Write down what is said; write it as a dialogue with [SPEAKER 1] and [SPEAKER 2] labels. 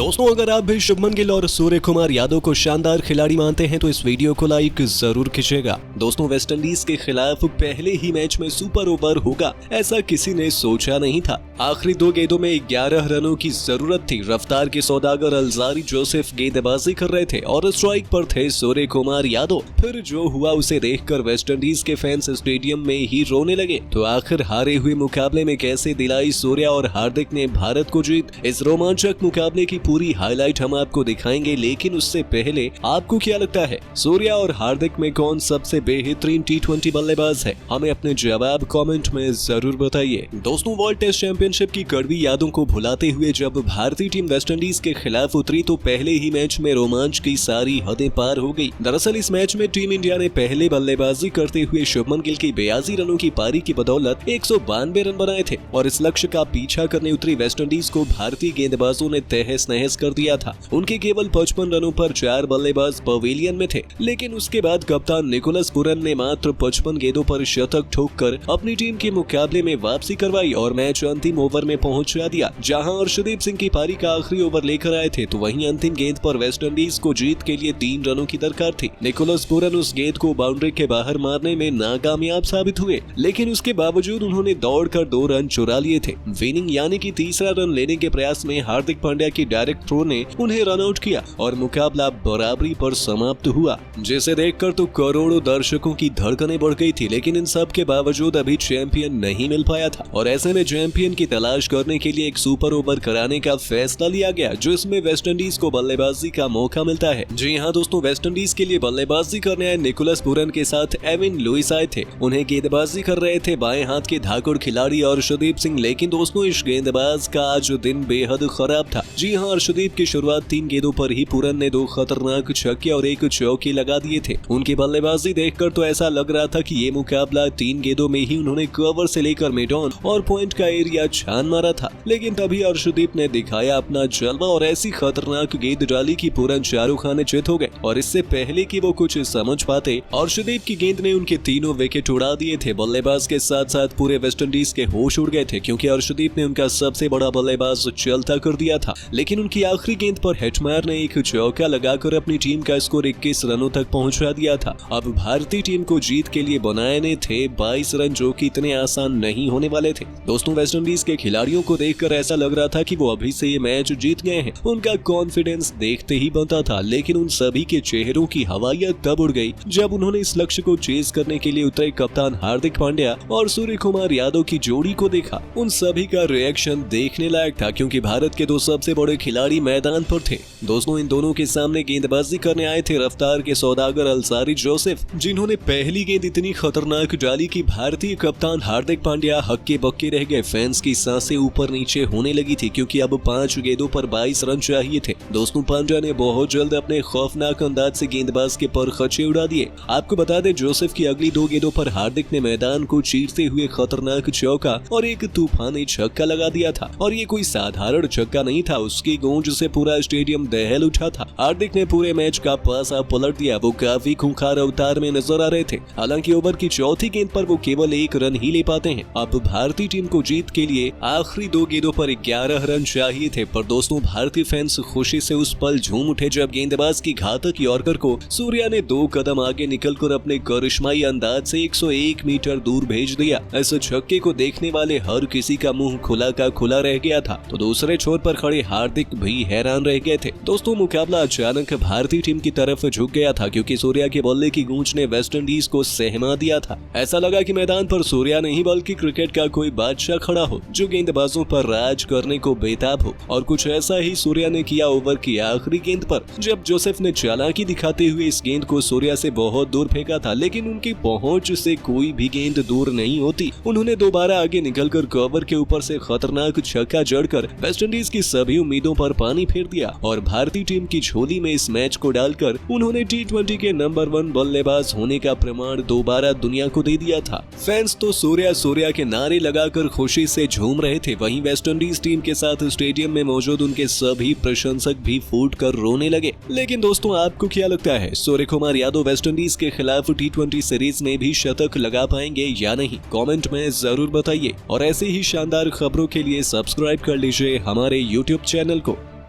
[SPEAKER 1] दोस्तों, अगर आप भी शुभमन गिल और सूर्य कुमार यादव को शानदार खिलाड़ी मानते हैं तो इस वीडियो को लाइक जरूर कीजिएगा। दोस्तों, वेस्टइंडीज के खिलाफ पहले ही मैच में सुपर ओवर होगा ऐसा किसी ने सोचा नहीं था। आखिरी 2 गेंदों में 11 रनों की जरूरत थी। रफ्तार के सौदागर अल्जारी जोसेफ गेंदबाजी कर रहे थे और स्ट्राइक पर थे सूर्य कुमार यादव। फिर जो हुआ उसे देखकर वेस्टइंडीज के फैंस स्टेडियम में ही रोने लगे। तो आखिर हारे हुए मुकाबले में कैसे दिलाई सूर्या और हार्दिक ने भारत को जीत, इस रोमांचक मुकाबले की पूरी हाईलाइट हम आपको दिखाएंगे। लेकिन उससे पहले आपको क्या लगता है, सूर्या और हार्दिक में कौन सबसे बेहतरीन T20 बल्लेबाज है? हमें अपने जवाब कमेंट में जरूर बताइए। दोस्तों, वर्ल्ड टेस्ट चैंपियनशिप की कड़वी यादों को भुलाते हुए जब भारतीय टीम वेस्टइंडीज के खिलाफ उतरी तो पहले ही मैच में रोमांच की सारी हदें पार हो गई। दरअसल इस मैच में टीम इंडिया ने पहले बल्लेबाजी करते हुए शुभमन गिल की 82 रनों की पारी की बदौलत 192 रन बनाए थे और इस लक्ष्य का पीछा करने उतरी वेस्टइंडीज को भारतीय गेंदबाजों ने तहस नहस कर दिया था। उनके केवल 55 रनों पर 4 बल्लेबाज पवेलियन में थे। लेकिन उसके बाद कप्तान निकोलस पूरन ने मात्र 55 गेंदों पर शतक ठोककर अपनी टीम के मुकाबले में वापसी करवाई और मैच अंतिम ओवर में पहुंचा दिया। जहां अर्शदीप सिंह की पारी का आखिरी ओवर लेकर आए थे तो वहीं अंतिम गेंद पर वेस्टइंडीज को जीत के लिए 3 रनों की दरकार थी। निकोलस पूरन उस गेंद को बाउंड्री के बाहर मारने में नाकामयाब साबित हुए, लेकिन उसके बावजूद उन्होंने दौड़कर 2 रन चुरा लिए थे। विनिंग यानी कि तीसरा रन लेने के प्रयास में हार्दिक पांड्या की डायरेक्ट थ्रो ने उन्हें रन आउट किया और मुकाबला बराबरी पर समाप्त हुआ, जिसे देखकर तो करोड़ों दर्शकों की धड़कनें बढ़ गई थी। लेकिन इन सब के बावजूद अभी चैंपियन नहीं मिल पाया था और ऐसे में चैंपियन की तलाश करने के लिए एक सुपर ओवर कराने का फैसला लिया गया, जो इसमें वेस्टइंडीज को बल्लेबाजी का मौका मिलता है। जी हाँ दोस्तों, वेस्टइंडीज के लिए बल्लेबाजी करने आए निकोलस पूरन के साथ एविन लुइस आए थे। उन्हें गेंदबाजी कर रहे थे बाएं हाथ के धाकड़ खिलाड़ी अर्शदीप सिंह। लेकिन दोस्तों, इस गेंदबाज का आज दिन बेहद खराब था। जी हाँ, अर्शदीप की शुरुआत 3 गेंदों पर ही पूरन ने 2 खतरनाक छक्के और 1 चौके लगा दिए थे। उनकी बल्लेबाजी देखकर तो ऐसा लग रहा था कि ये मुकाबला 3 गेंदों में ही उन्होंने कवर से लेकर मिड ऑन और पॉइंट का एरिया छान मारा था। लेकिन तभी अर्शदीप ने दिखाया अपना जलवा और ऐसी खतरनाक गेंद डाली कि पूरन चारों खाने चित हो गए। और इससे पहले कि वो कुछ समझ पाते, अर्शदीप की गेंद ने उनके तीनों विकेट उड़ा दिए थे। बल्लेबाज के साथ साथ पूरे वेस्टइंडीज के होश उड़ गए थे, क्योंकि अर्शदीप ने उनका सबसे बड़ा बल्लेबाज चलता कर दिया था। लेकिन उनकी आखिरी गेंद पर हेटमायर ने 1 चौका लगाकर अपनी टीम का स्कोर 21 रनों तक पहुंचा दिया था। अब भारतीय टीम को जीत के लिए बनाने थे 22 रन, जो कि इतने आसान नहीं होने वाले थे। दोस्तों, वेस्टइंडीज के खिलाड़ियों को देखकर ऐसा लग रहा था कि वो अभी से ये मैच जीत गए हैं। उनका कॉन्फिडेंस देखते ही बनता था। लेकिन उन सभी के चेहरों की हवाइयां तब उड़ गई जब उन्होंने इस लक्ष्य को चेज करने के लिए उतरे कप्तान हार्दिक पांड्या और सूर्य कुमार यादव की जोड़ी को देखा। उन सभी का रिएक्शन देखने लायक था, क्योंकि भारत के 2 सबसे बड़े खिलाड़ी मैदान पर थे। दोस्तों, इन दोनों के सामने गेंदबाजी करने आए थे रफ्तार के सौदागर अल्जारी जोसेफ, जिन्होंने पहली गेंद इतनी खतरनाक डाली कि भारतीय कप्तान हार्दिक पांड्या हक्के बक्के रह गए। फैंस की सांसें ऊपर नीचे होने लगी थी, क्योंकि अब 5 गेंदों पर 22 रन चाहिए थे। दोस्तों, पांड्या ने बहुत जल्द अपने खौफनाक अंदाज से गेंदबाज के पर खचे उड़ा दिए। आपको बता दें, जोसेफ की अगली 2 गेंदों पर हार्दिक ने मैदान को चीरते हुए खतरनाक चौका और 1 तूफानी छक्का लगा दिया था। और ये कोई साधारण छक्का नहीं था, उसकी गूंज से पूरा स्टेडियम दहल उठा था। हार्दिक ने पूरे मैच का पासा पलट दिया। वो काफी खूंखार अवतार में नजर आ रहे थे। हालांकि ओवर की चौथी गेंद पर वो केवल 1 रन ही ले पाते हैं। अब भारतीय टीम को जीत के लिए आखिरी 2 गेंदों पर 11 रन चाहिए थे। पर दोस्तों, भारतीय फैंस खुशी से उस पल झूम उठे जब गेंदबाज की घातक यॉर्कर को सूर्या ने 2 कदम आगे निकलकर अपने करिश्माई अंदाज से 101 मीटर दूर भेज दिया। ऐसे छक्के को देखने वाले हर किसी का मुंह खुला का खुला रह गया था, तो दूसरे छोर पर खड़े हार्दिक भी हैरान रह गए थे। दोस्तों, मुकाबला अचानक भारतीय टीम की तरफ झुक गया था, क्योंकि सूर्या के बल्ले की गूंज ने वेस्टइंडीज को सहमा दिया था। ऐसा लगा कि मैदान पर सूर्या नहीं बल्कि क्रिकेट का कोई बादशाह खड़ा हो, जो गेंदबाजों पर राज करने को बेताब हो। और कुछ ऐसा ही सूर्या ने किया ओवर की आखिरी गेंद पर, जब जोसेफ ने चालाकी दिखाते हुए इस गेंद को सूर्या से बहुत दूर फेंका था। लेकिन उनकी पहुंच से कोई भी गेंद दूर नहीं होती। उन्होंने दोबारा आगे निकलकर कवर के ऊपर से खतरनाक छक्का जड़कर वेस्टइंडीज की सभी उम्मीदों पर पानी फेर दिया और भारतीय टीम की झोली में इस मैच को डालकर उन्होंने T20 के नंबर 1 बल्लेबाज होने का प्रमाण दोबारा दुनिया को दे दिया था। फैंस तो सूर्या सूर्या के नारे लगाकर खुशी से झूम रहे थे। वहीं वेस्टइंडीज टीम के साथ स्टेडियम में मौजूद उनके सभी प्रशंसक भी फूट कर रोने लगे। लेकिन दोस्तों, आपको क्या लगता है, सूर्य कुमार यादव वेस्टइंडीज के खिलाफ T20 सीरीज में भी शतक लगा पाएंगे या नहीं? कमेंट में जरूर बताइए और ऐसे ही शानदार खबरों के लिए सब्सक्राइब कर लीजिए हमारे YouTube चैनल को।